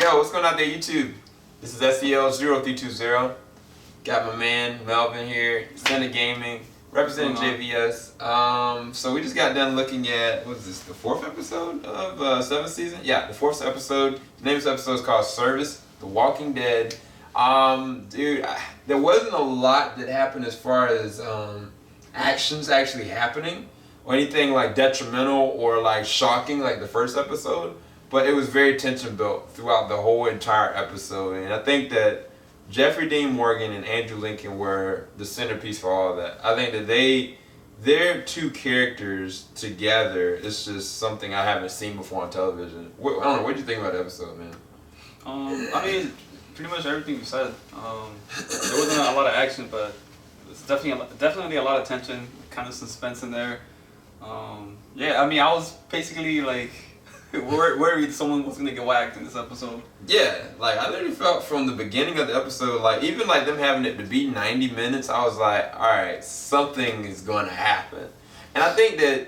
Yo, what's going on there, YouTube? This is SEL0320. Got my man Melvin here, Senate Gaming, representing JVS. So we just got done looking at, what is this, the fourth episode of 7th season? Yeah, the fourth episode. The name of this episode is called Service, The Walking Dead. Dude, there wasn't a lot that happened as far as actions actually happening, or anything like detrimental or like shocking like the first episode. But it was very tension built throughout the whole entire episode, and I think that Jeffrey Dean Morgan and Andrew Lincoln were the centerpiece for all of that. I think that their two characters together is just something I haven't seen before on television. I don't know, what did you think about the episode, man? I mean, pretty much everything you said. There wasn't a lot of action, but it's definitely a lot of tension, kind of suspense in there. Yeah, I mean, I was basically like worried someone was gonna get whacked in this episode. Yeah, like I literally felt from the beginning of the episode, like even like them having it to be 90 minutes, I was like, all right, something is going to happen. And I think that,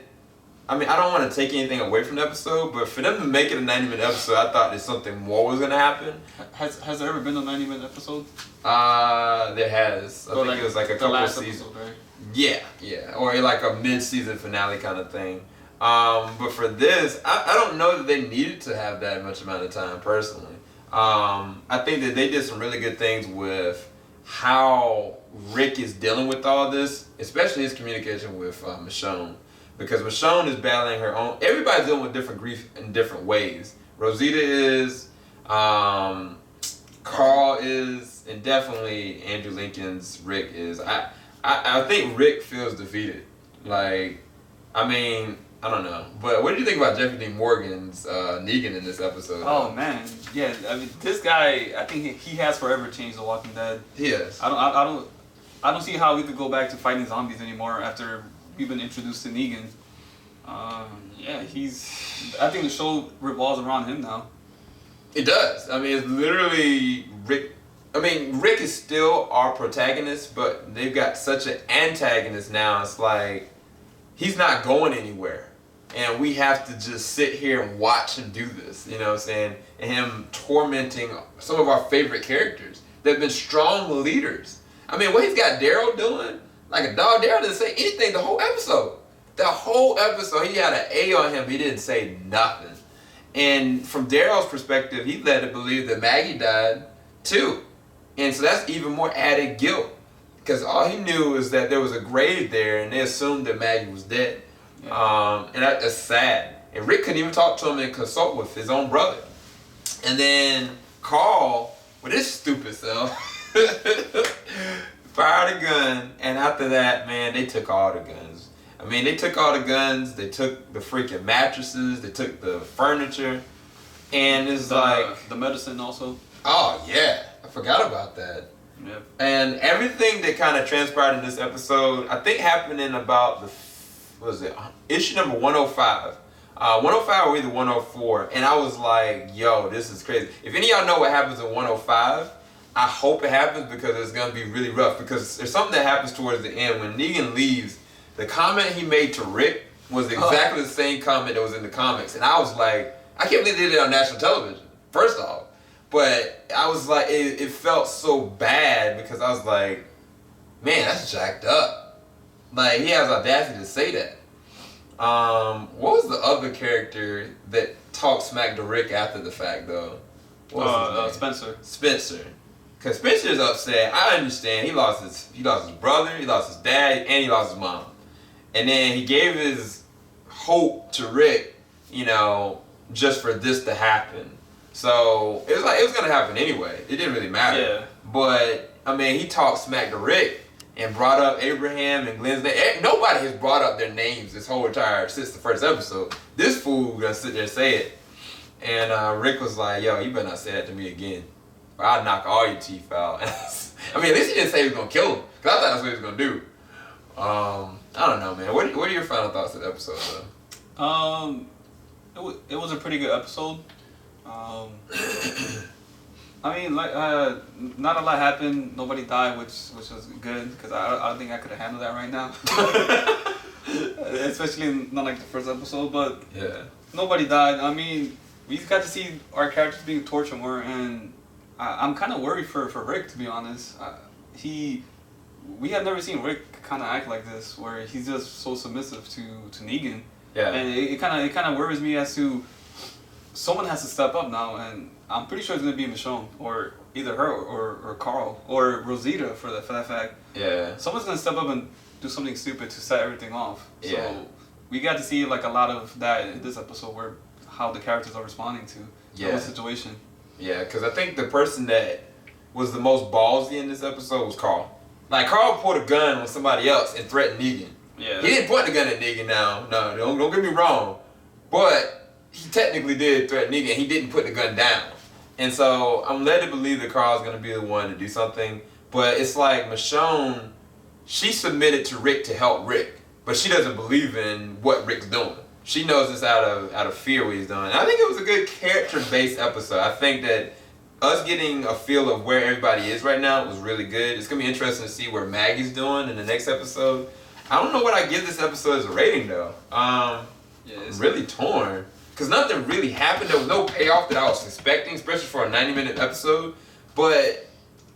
I mean, I don't want to take anything away from the episode, but for them to make it a 90-minute episode, I thought that something more was going to happen. Has there ever been a 90-minute episode? There has. I think like it was like a couple of seasons. Episode, right? Yeah, or like a mid-season finale kind of thing. But for this, I don't know that they needed to have that much amount of time personally. I think that they did some really good things with how Rick is dealing with all this, especially his communication with Michonne. Because Michonne is battling her own, everybody's dealing with different grief in different ways. Rosita is, Carl is, and definitely Andrew Lincoln's Rick is. I think Rick feels defeated. Like, I mean, I don't know. But what did you think about Jeffrey Dean Morgan's Negan in this episode? Oh man, yeah. I mean, this guy, I think he has forever changed The Walking Dead. He is. I don't see how we could go back to fighting zombies anymore after we've been introduced to Negan. Yeah, I think the show revolves around him now. It does. I mean, it's literally Rick. I mean, Rick is still our protagonist, but they've got such an antagonist now. It's like he's not going anywhere, and we have to just sit here and watch him do this. You know what I'm saying? And him tormenting some of our favorite characters. They've been strong leaders. I mean, what he's got Daryl doing, like a dog. Daryl didn't say anything the whole episode. The whole episode, he had an A on him. He didn't say nothing. And from Daryl's perspective, he led to believe that Maggie died too. And so that's even more added guilt. Because all he knew is that there was a grave there, and they assumed that Maggie was dead. Yeah. And that's sad. And Rick couldn't even talk to him and consult with his own brother. And then Carl, with his stupid self, fired a gun. And after that, man, they took all the guns. I mean, they took all the guns. They took the freaking mattresses. They took the furniture. And it's like... The medicine also. Oh, yeah. I forgot about that. Yep. And everything that kind of transpired in this episode, I think happened in about issue number 105. 105 or either 104. And I was like, yo, this is crazy. If any of y'all know what happens in 105, I hope it happens because it's going to be really rough. Because there's something that happens towards the end. When Negan leaves, the comment he made to Rick was exactly the same comment that was in the comics. And I was like, I can't believe they did it on national television, first off. But I was like, it felt so bad because I was like, man, that's jacked up. Like, he has audacity to say that. What was the other character that talked smack to Rick after the fact, though? What was his name? Spencer. Because Spencer's upset. I understand. He lost his brother, he lost his dad, and he lost his mom. And then he gave his hope to Rick, you know, just for this to happen. So it was like it was gonna happen anyway. It didn't really matter. Yeah. But I mean, he talked smack to Rick and brought up Abraham and Glenn's name. Nobody has brought up their names this whole entire since the first episode. This fool gonna sit there and say it. And Rick was like, "Yo, you better not say that to me again, or I'll knock all your teeth out." I mean, at least he didn't say he was gonna kill him, cause I thought that's what he was gonna do. I don't know, man. What are your final thoughts of the episode, though? It was a pretty good episode. I mean, like, not a lot happened. Nobody died, which was good because I don't think I could have handled that right now. Especially not like the first episode, but yeah, nobody died. I mean, we got to see our characters being tortured more, and I'm kind of worried for Rick, to be honest. We have never seen Rick kind of act like this, where he's just so submissive to Negan. Yeah. And it kind of worries me as to someone has to step up now, and I'm pretty sure it's gonna be Michonne, or either her or Carl or Rosita for that fact. Yeah. Someone's gonna step up and do something stupid to set everything off. Yeah. So we got to see like a lot of that in this episode, where how the characters are responding to the situation. Yeah, because I think the person that was the most ballsy in this episode was Carl. Like, Carl pulled a gun on somebody else and threatened Negan. Yeah. He didn't point the gun at Negan now. No, don't get me wrong. But he technically did threaten Negan. He didn't put the gun down. And so I'm led to believe that Carl's going to be the one to do something. But it's like Michonne, she submitted to Rick to help Rick. But she doesn't believe in what Rick's doing. She knows this out of fear what he's doing. And I think it was a good character-based episode. I think that us getting a feel of where everybody is right now was really good. It's going to be interesting to see where Maggie's doing in the next episode. I don't know what I give this episode as a rating, though. I'm really torn. Because nothing really happened. There was no payoff that I was expecting, especially for a 90-minute episode. But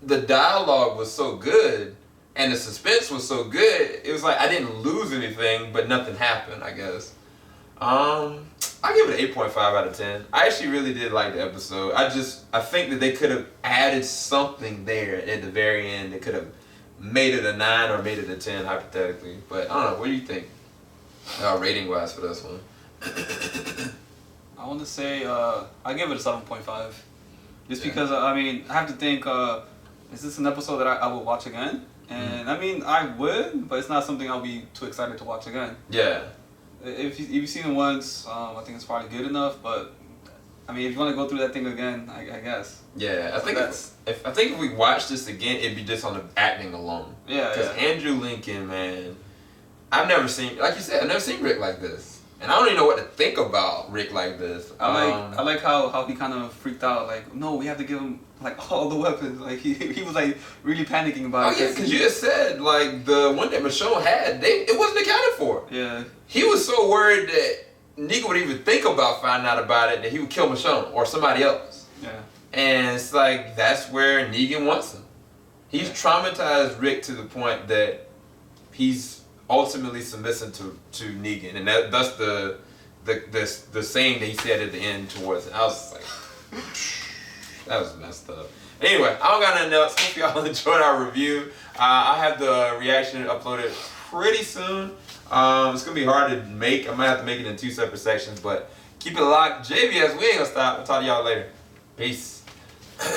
the dialogue was so good, and the suspense was so good, it was like I didn't lose anything, but nothing happened, I guess. I give it an 8.5 out of 10. I actually really did like the episode. I think that they could have added something there at the very end that could have made it a 9 or made it a 10, hypothetically. But I don't know. What do you think, rating-wise, for this one? I want to say I give it a 7.5. Just because, I mean, I have to think, is this an episode that I will watch again? And I mean, I would, but it's not something I'll be too excited to watch again. Yeah. If you've seen it once, I think it's probably good enough. But I mean, if you want to go through that thing again, I guess. Yeah, I think if we watch this again, it'd be just on the acting alone. Yeah. Because Andrew Lincoln, man, I've never seen, like you said, I've never seen Rick like this. And I don't even know what to think about Rick like this. I like how he kind of freaked out. Like, no, we have to give him like all the weapons. Like he was like really panicking about it. Oh yeah, because you just said like the one that Michonne had, it wasn't accounted for. Yeah. He was so worried that Negan would even think about finding out about it that he would kill Michonne or somebody else. Yeah. And it's like that's where Negan wants him. He's traumatized Rick to the point that he's ultimately submissive to Negan, and that's the saying that he said at the end towards it. I was like, that was messed up. Anyway, I don't got nothing else. Hope y'all enjoyed our review. I have the reaction uploaded pretty soon. It's gonna be hard to make. I might have to make it in 2 separate sections, but keep it locked. JBS, we ain't gonna stop. I'll talk to y'all later. Peace.